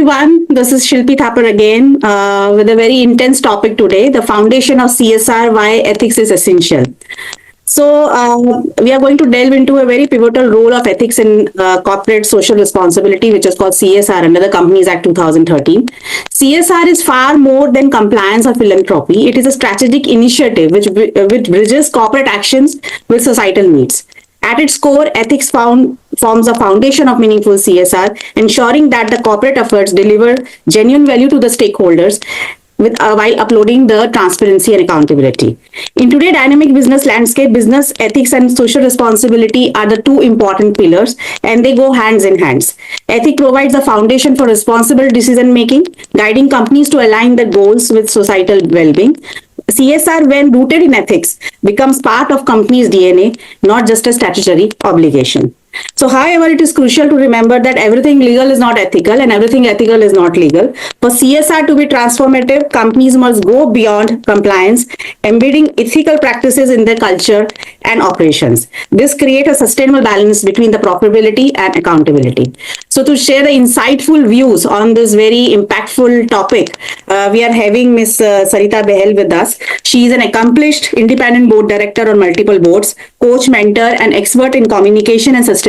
everyone. This is Shilpi Thapar again with a very intense topic today, the foundation of CSR, why ethics is essential. We are going to delve into a very pivotal role of ethics in corporate social responsibility, which is called CSR under the Companies Act 2013. CSR is far more than compliance or philanthropy. It is a strategic initiative which bridges corporate actions with societal needs. At its core, ethics forms a foundation of meaningful CSR, ensuring that the corporate efforts deliver genuine value to the stakeholders while uploading the transparency and accountability. In today's dynamic business landscape, business ethics and social responsibility are the two important pillars, and they go hands in hands. Ethics provides a foundation for responsible decision making, guiding companies to align their goals with societal well-being. CSR, when rooted in ethics, becomes part of company's DNA, not just a statutory obligation. So, however, it is crucial to remember that everything legal is not ethical and everything ethical is not legal. For CSR to be transformative, companies must go beyond compliance, embedding ethical practices in their culture and operations. This creates a sustainable balance between the profitability and accountability. So, to share the insightful views on this very impactful topic, we are having Ms.Sarita Bahl with us. She is an accomplished independent board director on multiple boards, coach, mentor, and expert in communication and sustainability.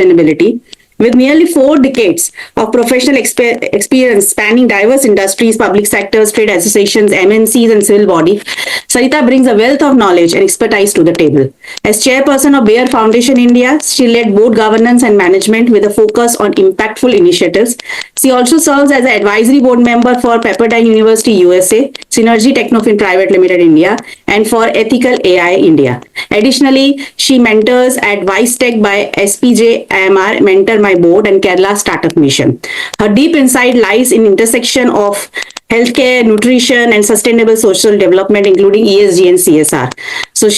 With nearly 4 decades of professional experience spanning diverse industries, public sectors, trade associations, MNCs, and civil bodies, Sarita brings a wealth of knowledge and expertise to the table. As chairperson of Bayer Foundation India, she led board governance and management with a focus on impactful initiatives. She also serves as an advisory board member for Pepperdine University, USA, Synergy Technofin Private Limited, India, and for Ethical AI India. Additionally, she mentors at Vice Tech by SPJ IMR, Mentor My Board, and Kerala Startup Mission. Her deep insight lies in intersection of healthcare, nutrition, and sustainable social development, including ESG and CSR. So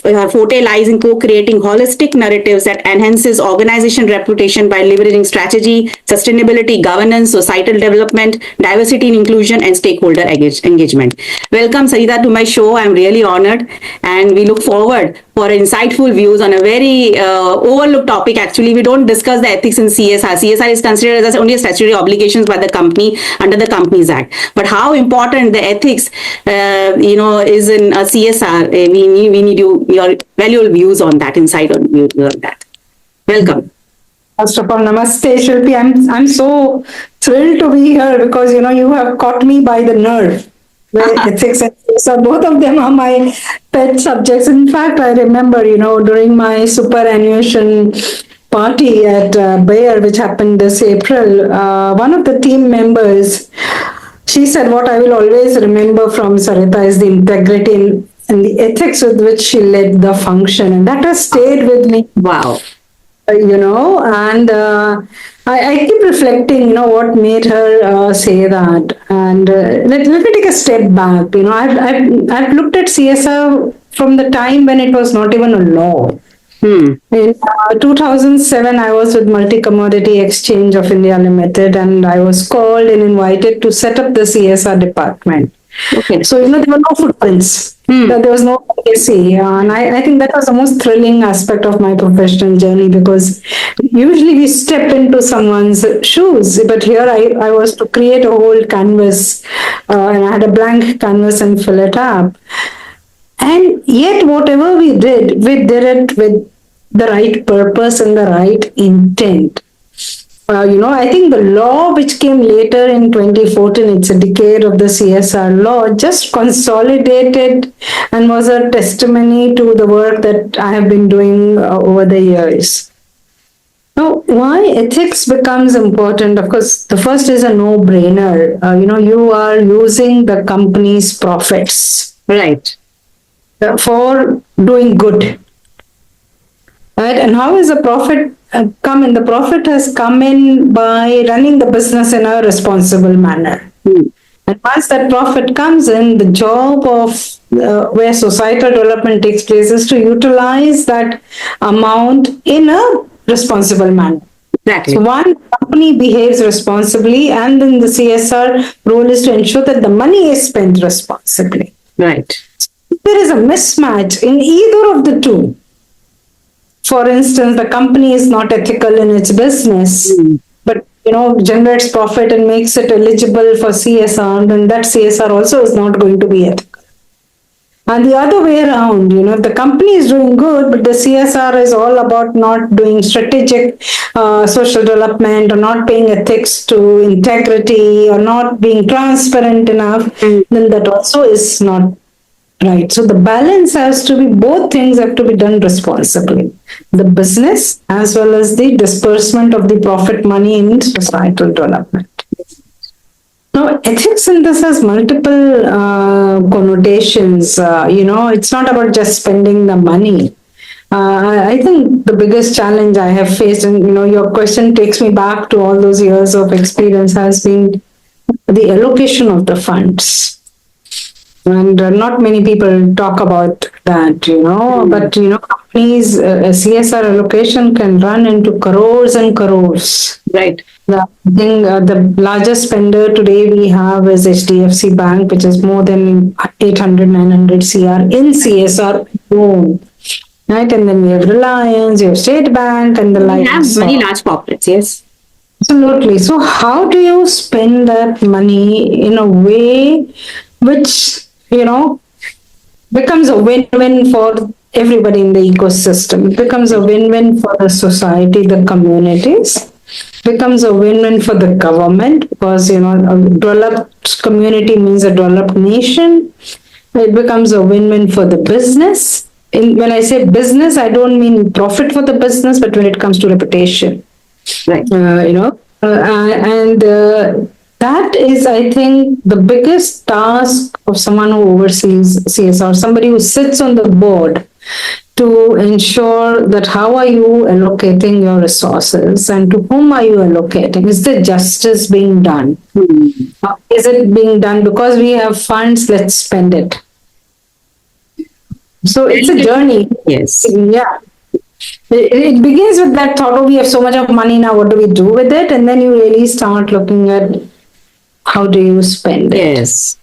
her forte lies in co-creating holistic narratives that enhances organization reputation by leveraging strategy, sustainability, governance, societal development, diversity and inclusion, and stakeholder engagement. Welcome, Sarita, to my show. I'm really honored, and we look forward for insightful views on a very overlooked topic. Actually, we don't discuss the ethics in CSR. CSR is considered as only a statutory obligations by the company under the Companies Act. But how important the ethics, is in a CSR? We need your valuable views on that, insight on views on that. Welcome. First of all, namaste, Shilpi. I'm so thrilled to be here because you have caught me by the nerve. Ethics and CSR, both of them are my pet subjects. In fact, I remember, during my superannuation party at Bayer, which happened this April, one of the team members, she said, what I will always remember from Sarita is the integrity and the ethics with which she led the function. And that has stayed with me. Wow. And I keep reflecting, what made her say that. And let me take a step back. I've looked at CSR from the time when it was not even a law. In 2007, I was with Multi Commodity Exchange of India Limited, and I was called and invited to set up the CSR department. Okay. So, there were no footprints. There was no legacy. And I think that was the most thrilling aspect of my professional journey, because usually we step into someone's shoes. But here I was to create a whole canvas, and I had a blank canvas and fill it up. And yet, whatever we did it with the right purpose and the right intent. I think the law which came later in 2014, it's a decade of the CSR law, just consolidated and was a testimony to the work that I have been doing over the years. Now, why ethics becomes important? Of course, the first is a no-brainer. You are using the company's profits. Right. For doing good. Right? And how is the profit come in? The profit has come in by running the business in a responsible manner. And once that profit comes in, the job of where societal development takes place is to utilize that amount in a responsible manner. Exactly. So one company behaves responsibly, and then the CSR role is to ensure that the money is spent responsibly. Right. If there is a mismatch in either of the two, for instance, the company is not ethical in its business, but generates profit and makes it eligible for CSR, then that CSR also is not going to be ethical. And the other way around, the company is doing good, but the CSR is all about not doing strategic social development or not paying ethics to integrity or not being transparent enough, then that also is not right. So the balance has to be, both things have to be done responsibly. The business as well as the disbursement of the profit money in societal development. Now, ethics in this has multiple connotations. It's not about just spending the money. I think the biggest challenge I have faced, and your question takes me back to all those years of experience, has been the allocation of the funds. And not many people talk about that, but companies, CSR allocation can run into crores and crores. Right. The thing, the largest spender today we have is HDFC Bank, which is more than 800, 900 CR in CSR alone. Right, and then we have Reliance, you have State Bank, and the We likes. have very large corporates, yes. Absolutely. So, how do you spend that money in a way which, becomes a win-win for everybody in the ecosystem? It becomes a win-win for the society, the communities. Becomes a win-win for the government because, a developed community means a developed nation. It becomes a win-win for the business. When I say business, I don't mean profit for the business, but when it comes to reputation. Right. That is, I think, the biggest task of someone who oversees CSR, somebody who sits on the board to ensure that how are you allocating your resources and to whom are you allocating? Is the justice being done? Is it being done because we have funds, let's spend it? So it's a journey. Yes. Yeah. It begins with that thought, oh, we have so much of money now, what do we do with it? And then you really start looking at how do you spend it. Yes.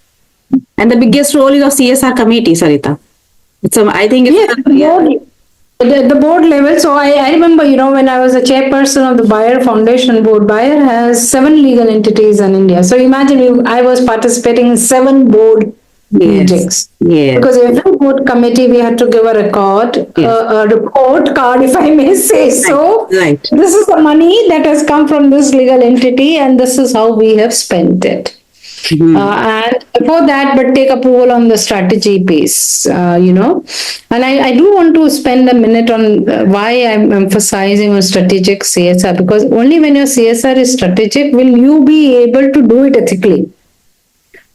And the biggest role is of CSR committee, Sarita. I think it's the board level. So I remember, when I was a chairperson of the Bayer Foundation board, Bayer has 7 legal entities in India. So imagine I was participating in 7 board meetings. Yes. Because every board committee we had to give a record, a report card, if I may say so. Right. This is the money that has come from this legal entity, and this is how we have spent it. And before that, but take approval on the strategy piece, And I do want to spend a minute on why I'm emphasizing on strategic CSR, because only when your CSR is strategic will you be able to do it ethically.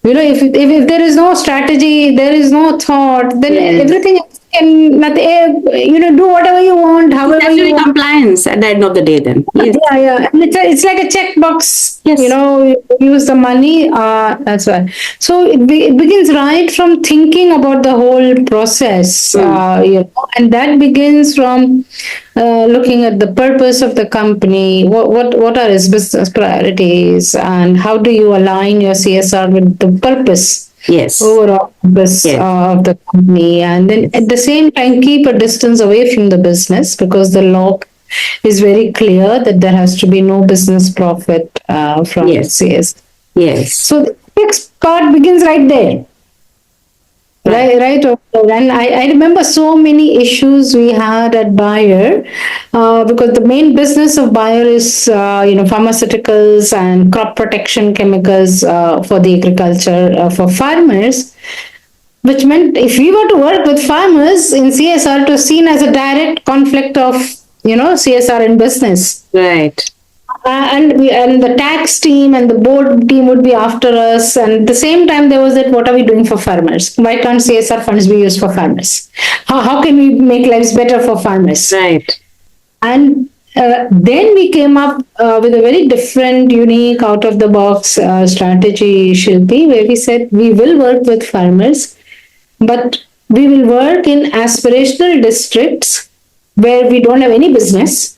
If there is no strategy, there is no thought, then everything can do whatever you want, however you want. Compliance at the end of the day, then. Yes. Yeah. And it's like a checkbox. Yes. You use the money. That's why. So it begins right from thinking about the whole process. And that begins from looking at the purpose of the company. What are its business priorities, and how do you align your CSR with the purpose? Yes. Overall purpose of the company, and then at the same time keep a distance away from the business, because the law is very clear that there has to be no business profit from CS. Yes. So the next part begins right there. Right. And I remember so many issues we had at Bayer, because the main business of Bayer is, pharmaceuticals and crop protection chemicals for the agriculture, for farmers, which meant if we were to work with farmers in CSR, it was seen as a direct conflict of, CSR in business. Right. And the tax team and the board team would be after us. And at the same time, there was that, what are we doing for farmers? Why can't CSR funds be used for farmers? How can we make lives better for farmers? Right. And then we came up with a very different, unique, out-of-the-box strategy, Shilpi, where we said we will work with farmers, but we will work in aspirational districts where we don't have any business.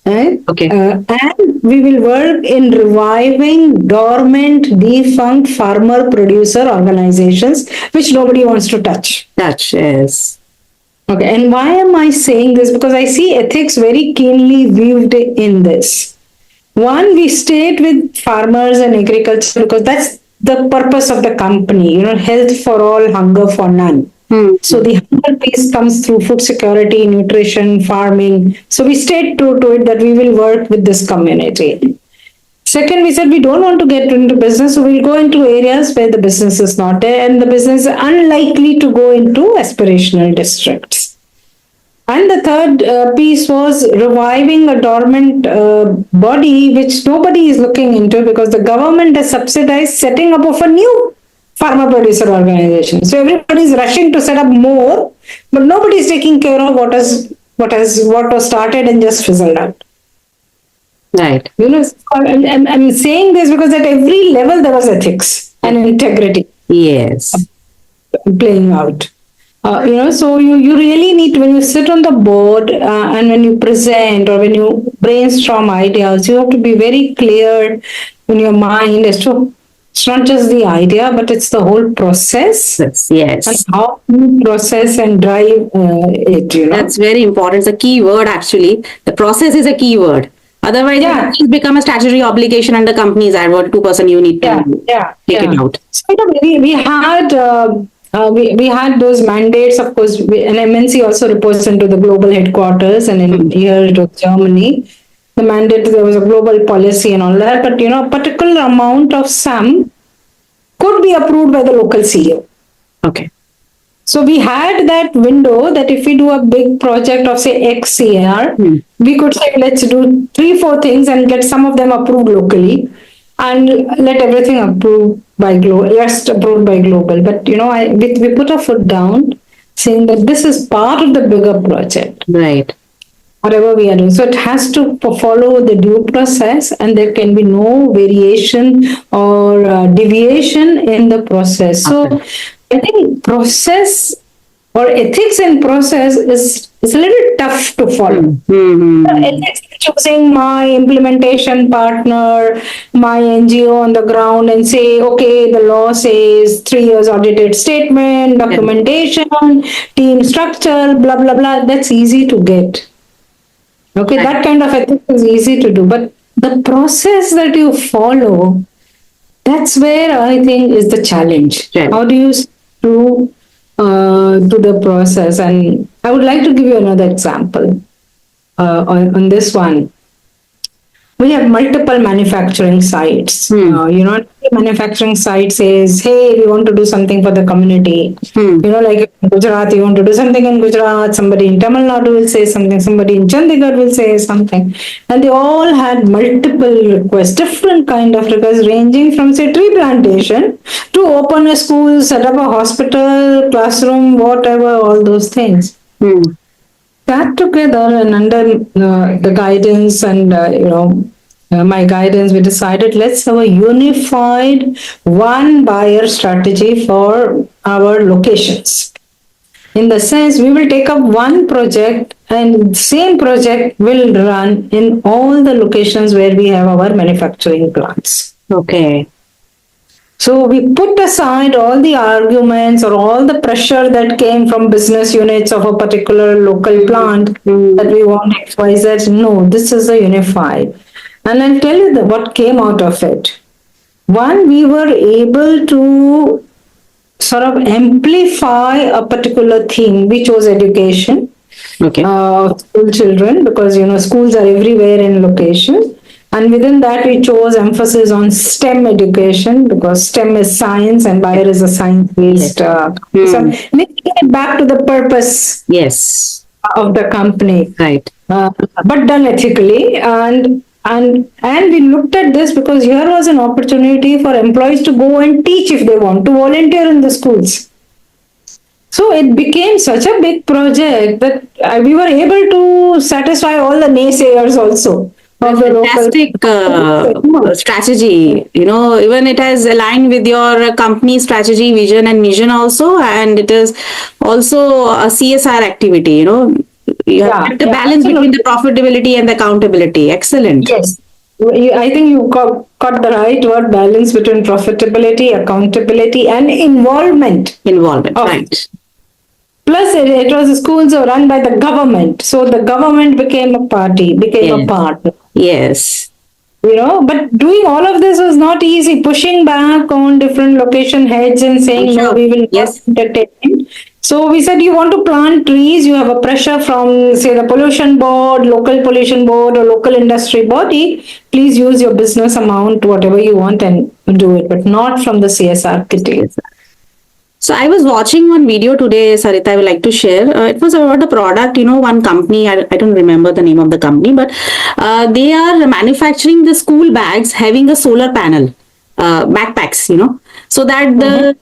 Right? Okay. And we will work in reviving dormant, defunct farmer producer organizations, which nobody wants to touch. Yes. Okay. And why am I saying this? Because I see ethics very keenly viewed in this. One, we stayed with farmers and agriculture because that's the purpose of the company, health for all, hunger for none. So the hunger piece comes through food security, nutrition, farming. So we stayed true to it that we will work with this community. Second, we said we don't want to get into business, so we'll go into areas where the business is not there and the business is unlikely to go into aspirational districts. And the third piece was reviving a dormant body which nobody is looking into because the government has subsidized setting up of a new farmer producer organization. So everybody is rushing to set up more, but nobody is taking care of what was started and just fizzled out. Right. I'm saying this because at every level there was ethics and integrity. Yes. Playing out. So you really need, when you sit on the board and when you present or when you brainstorm ideas, you have to be very clear in your mind as to it's not just the idea, but it's the whole process. Yes. And how you process and drive it. That's very important. It's a key word, actually. The process is a key word. Otherwise, it become a statutory obligation under company's advert. 2% you need to take it out. So we had those mandates. Of course, an MNC also reports into the global headquarters, and in here it was Germany. The mandate, there was a global policy and all that, but a particular amount of sum could be approved by the local CEO. Okay. So we had that window that if we do a big project of say X CR, we could say let's do 3-4 things and get some of them approved locally, and let everything approved by global. Yes, approved by global. But we put a foot down, saying that this is part of the bigger project. Right. Whatever we are doing, so it has to follow the due process, and there can be no variation or deviation in the process. So I think process or ethics in process is a little tough to follow. Ethics, choosing my implementation partner, my NGO on the ground, and say, okay, the law says 3 years audited statement, documentation, team structure, blah blah blah. That's easy to get. Okay, that kind of ethics is easy to do, but the process that you follow, that's where I think is the challenge. Right. How do you do the process? And I would like to give you another example on this one. We have multiple manufacturing sites. Manufacturing site says, hey, we want to do something for the community. Like in Gujarat, you want to do something in Gujarat, somebody in Tamil Nadu will say something, somebody in Chandigarh will say something. And they all had multiple requests, different kind of requests, ranging from, say, tree plantation to open a school, set up a hospital, classroom, whatever, all those things. That together and under the guidance and my guidance, we decided let's have a unified one buyer strategy for our locations. In the sense, we will take up one project and same project will run in all the locations where we have our manufacturing plants. Okay. So we put aside all the arguments or all the pressure that came from business units of a particular local plant that we want XYZ. No, this is a unified. And I'll tell you what came out of it. One, we were able to sort of amplify a particular theme, which was education. Okay. School children, because schools are everywhere in location. And within that, we chose emphasis on STEM education because STEM is science and buyer is a science-based. So making it back to the purpose of the company. Right. But done ethically. And we looked at this because here was an opportunity for employees to go and teach if they want, to volunteer in the schools. So it became such a big project that we were able to satisfy all the naysayers also. Fantastic strategy. Even it has aligned with your company strategy, vision and mission also, and it is also a CSR activity. You have the balance between the profitability and the accountability. Excellent. Yes. I think you got the right word, balance between profitability, accountability and involvement. Right. Plus, it was schools run by the government. So the government became a party, became a part. Yes. But doing all of this was not easy. Pushing back on different location heads and I'm saying, no, sure. we will not Yes. entertain. So we said, you want to plant trees, you have a pressure from, say, the pollution board, local pollution board, or local industry body. Please use your business amount, whatever you want, and do it, but not from the CSR kitty. Yes. So I was watching one video today, Sarita, I would like to share. It was about a product, one company, I don't remember the name of the company, but they are manufacturing the school bags having a solar panel, backpacks, so that the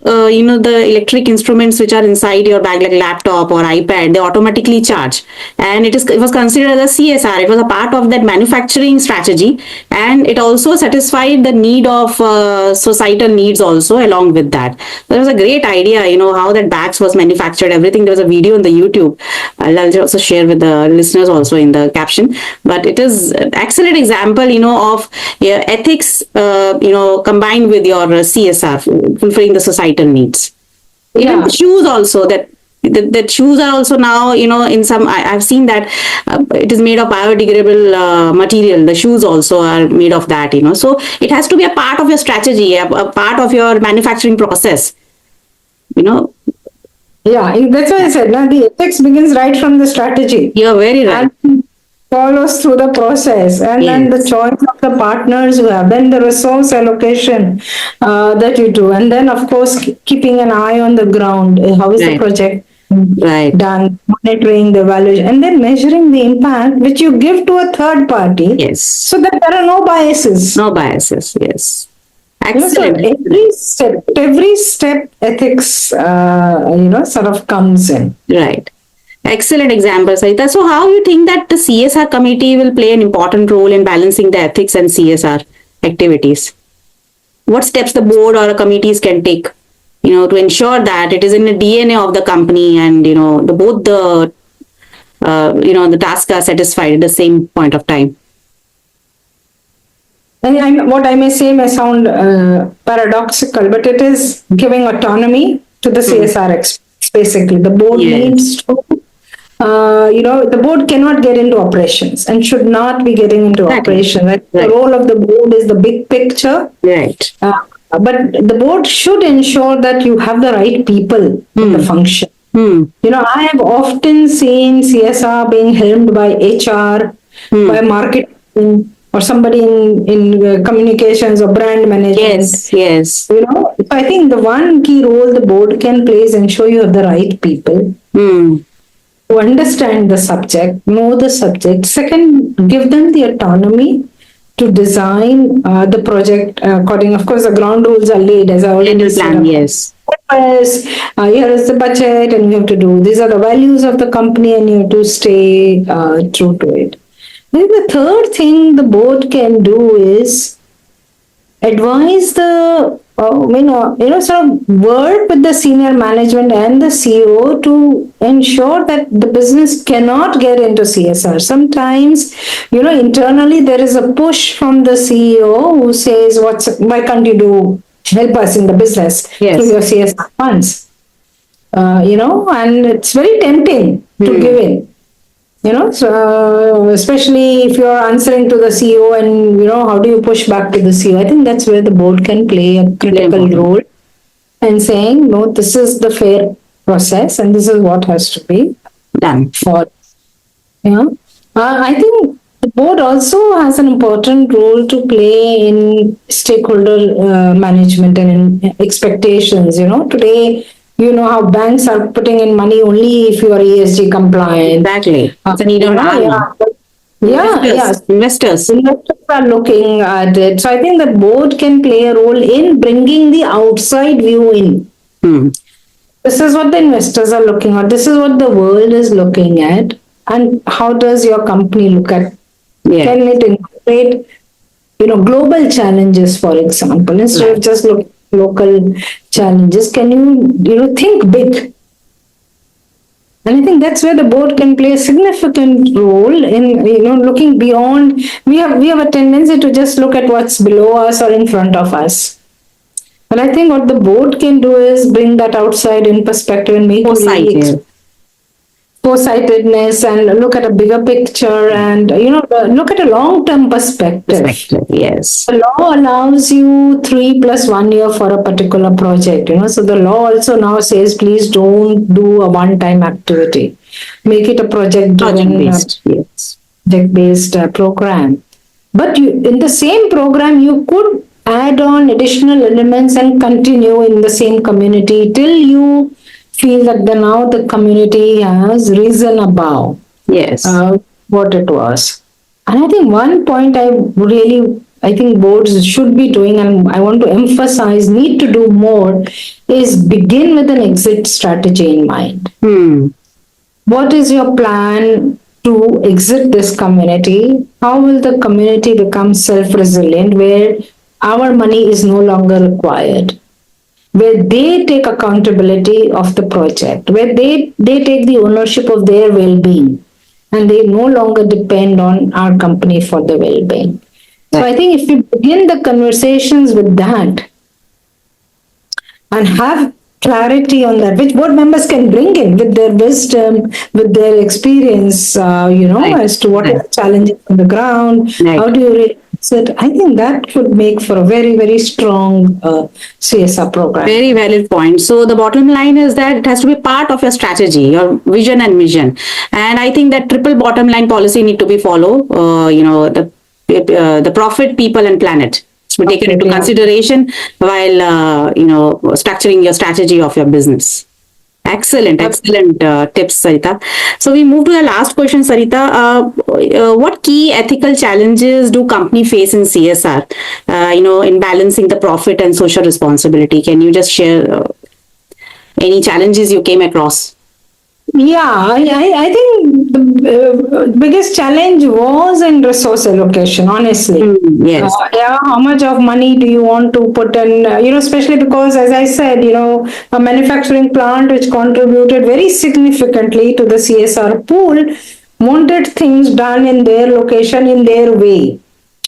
electric instruments which are inside your bag, like laptop or iPad, they automatically charge. And it was considered as a CSR. It was a part of that manufacturing strategy, and it also satisfied the need of societal needs also along with that. That was a great idea, how that bags was manufactured, everything. There was a video on the YouTube. I'll also share with the listeners also in the caption. But it is an excellent example, of ethics, combined with your CSR, fulfilling the societal needs. Even Yeah. the shoes also, that shoes are also now, in some, I've seen that it is made of biodegradable material. The shoes also are made of that, so it has to be a part of your strategy, a part of your manufacturing process, you know Yeah, that's why I said, now the ethics begins right from the strategy you're very right. and follows through the process, and then the Yes. choice of the partners you have, then the resource allocation that you do, and then of course keeping an eye on the ground. How is the Right. project Right. done? Monitoring the evaluation, and then measuring the impact which you give to a third party, Yes. so that there are no biases. No biases. Yes. So Excellent. every step ethics, sort of comes in. Right. Excellent example, Sarita. So, how you think that the CSR committee will play an important role in balancing the ethics and CSR activities? What steps the board or committees can take, to ensure that it is in the DNA of the company, and the tasks are satisfied at the same point of time. And what I may say may sound paradoxical, but it is giving autonomy to the Hmm. CSR experts. Basically, the board Yes. needs to, the board cannot get into operations and should not be getting into Exactly. operations. Right? The Right. role of the board is the big picture, Right. but the board should ensure that you have the right people in the function. Hmm. I have often seen CSR being helmed by HR, by Hmm. marketing, or somebody in communications or brand management. Yes. Yes. So I think the one key role the board can play is ensure you have the right people Hmm. who understand the subject, know the subject. Second, give them the autonomy to design the project according. Of course, the ground rules are laid, as I already Annual said. plan. Yes. Yes, here is the budget, and you have to do. These are the values of the company, and you have to stay true to it. I think the third thing the board can do is advise the, sort of work with the senior management and the CEO to ensure that the business cannot get into CSR. Sometimes, internally there is a push from the CEO who says, why can't you help us in the business through Yes. your CSR funds? And it's very tempting to give in. So especially if you're answering to the CEO, and how do you push back to the CEO? I think that's where the board can play a critical important. role in saying, no, this is the fair process, and this is what has to be Done. for. I think the board also has an important role to play in stakeholder management and in expectations. Today, how banks are putting in money only if you are ESG compliant. Exactly. It's a need of hour now. Yes. Investors. Investors are looking at it. So I think the board can play a role in bringing the outside view in. Hmm. This is what the investors are looking at. This is what the world is looking at. And how does your company look at? Yeah. Can it incorporate, global challenges, for example, instead of Right. just local challenges? Can you, think big? And I think that's where the board can play a significant role in, looking beyond. We have a tendency to just look at what's below us or in front of us. But I think what the board can do is bring that outside in perspective and make you Foresight. really Yeah. foresightedness and look at a bigger picture and look at a long-term perspective. Perspective, yes. The law allows you 3 plus 1 year for a particular project, so the law also now says please don't do a one-time activity. Make it a project Project driven, based, yes. project based program. But in the same program, you could add on additional elements and continue in the same community till you feel that now the community has risen above Yes. what it was. And I think one point I think boards should be doing, and I want to emphasize, need to do more, is begin with an exit strategy in mind. Hmm. What is your plan to exit this community? How will the community become self resilient where our money is no longer required? Where they take accountability of the project, where they take the ownership of their well being and they no longer depend on our company for the well being. So I think if we begin the conversations with that, and have clarity on that, which board members can bring in with their wisdom, with their experience, Right. as to what are the challenges on the ground, Right. how do you really it? I think that would make for a very, very strong CSR program. Very valid point. So the bottom line is that it has to be part of your strategy, your vision and mission. And I think that triple bottom line policy need to be followed. The profit, people, and planet should be taken into consideration while structuring your strategy of your business. Excellent tips, Sarita. So we move to the last question, Sarita. What key ethical challenges do company face in CSR? In balancing the profit and social responsibility. Can you just share any challenges you came across? Yeah, I think the biggest challenge was in resource allocation, honestly. Yes. How much of money do you want to put in, especially because, as I said, a manufacturing plant which contributed very significantly to the CSR pool wanted things done in their location, in their way,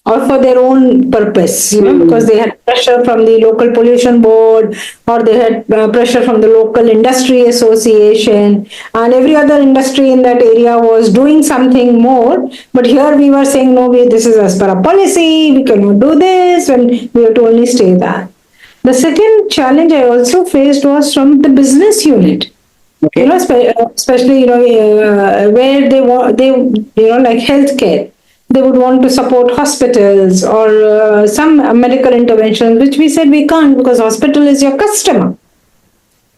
or for their own purpose, because they had pressure from the local pollution board, or they had pressure from the local industry association, and every other industry in that area was doing something more. But here we were saying, no, this is as per our policy, we cannot do this, and we have to only stay that. The second challenge I also faced was from the business unit. Okay. Especially where like healthcare, they would want to support hospitals or some medical interventions, which we said we can't because hospital is your customer.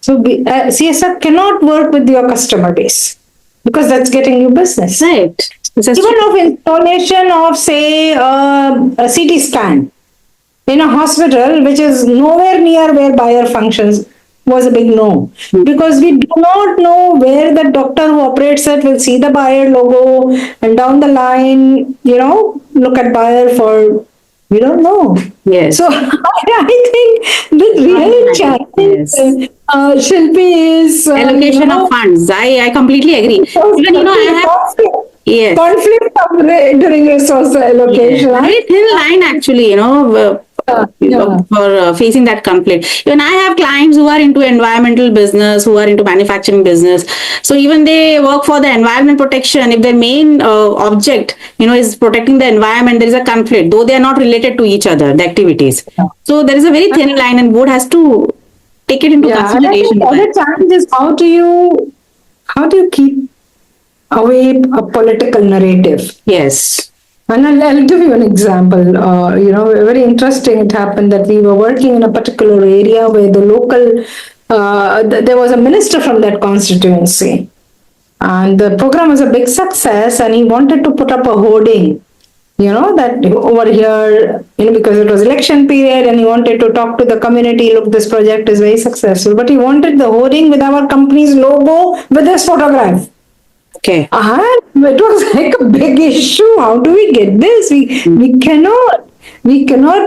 So CSR cannot work with your customer base because that's getting you business. Right. Even of installation of, say, a CT scan in a hospital, which is nowhere near where buyer functions, was a big no. Because we do not know where the doctor who operates it will see the buyer logo, and down the line, look at buyer for, we don't know. Yes. So I think the real challenge, Shilpi, is allocation of funds. I completely agree. Even I have. Yes. Conflict during resource allocation. Yeah. Very thin line, actually, for facing that conflict. Even I have clients who are into environmental business, who are into manufacturing business. So even they work for the environment protection. If their main object, is protecting the environment, there is a conflict, though they are not related to each other, the activities. So there is a very thin line, and board has to take it into consideration. The other challenge is how do you keep away a political narrative? Yes. And I'll give you an example. Very interesting. It happened that we were working in a particular area where the local, there was a minister from that constituency. And the program was a big success, and he wanted to put up a hoarding, that over here, because it was election period, and he wanted to talk to the community, look, this project is very successful. But he wanted the hoarding with our company's logo with his photograph. Okay. And it was like a big issue. How do we get this? We cannot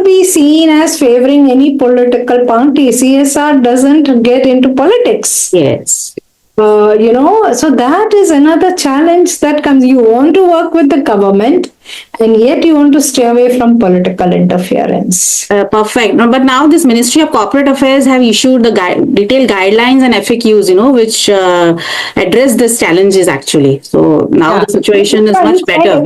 be seen as favoring any political party. CSR doesn't get into politics. Yes. So that is another challenge that comes. You want to work with the government, and yet you want to stay away from political interference. Perfect. No, but now this Ministry of Corporate Affairs have issued the detailed guidelines and FAQs, which address these challenges actually. So now Yeah. the situation is much better.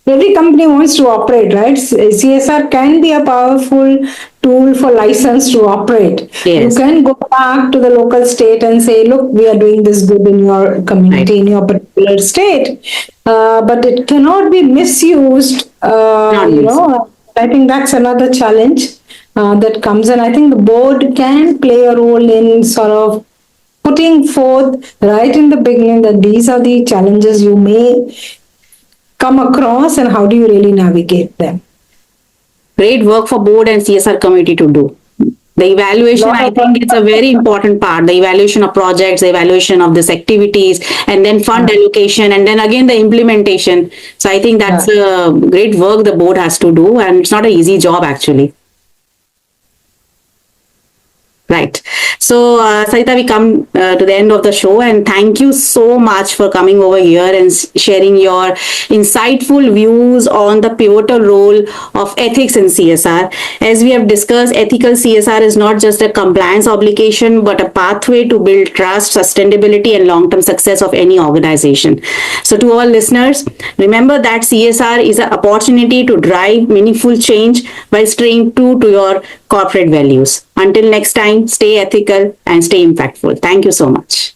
Every company wants to operate, right? CSR can be a powerful tool for license to operate. You Yes. can go back to the local state and say, look, we are doing this good in your Right. community, in your particular state. But it cannot be misused. Not miss. I think that's another challenge that comes in. I think the board can play a role in sort of putting forth right in the beginning that these are the challenges you may come across and how do you really navigate them. Great work for board and CSR committee to do. The evaluation, Lot I of think it's a very important part. The evaluation of projects, the evaluation of these activities, and then fund allocation, and then again the implementation. So I think that's a great work the board has to do, and it's not an easy job actually. Right. So, Sarita, we come to the end of the show, and thank you so much for coming over here and sharing your insightful views on the pivotal role of ethics in CSR. As we have discussed, ethical CSR is not just a compliance obligation, but a pathway to build trust, sustainability, and long term success of any organization. So, to all listeners, remember that CSR is an opportunity to drive meaningful change while staying true to your corporate values. Until next time, stay ethical and stay impactful. Thank you so much.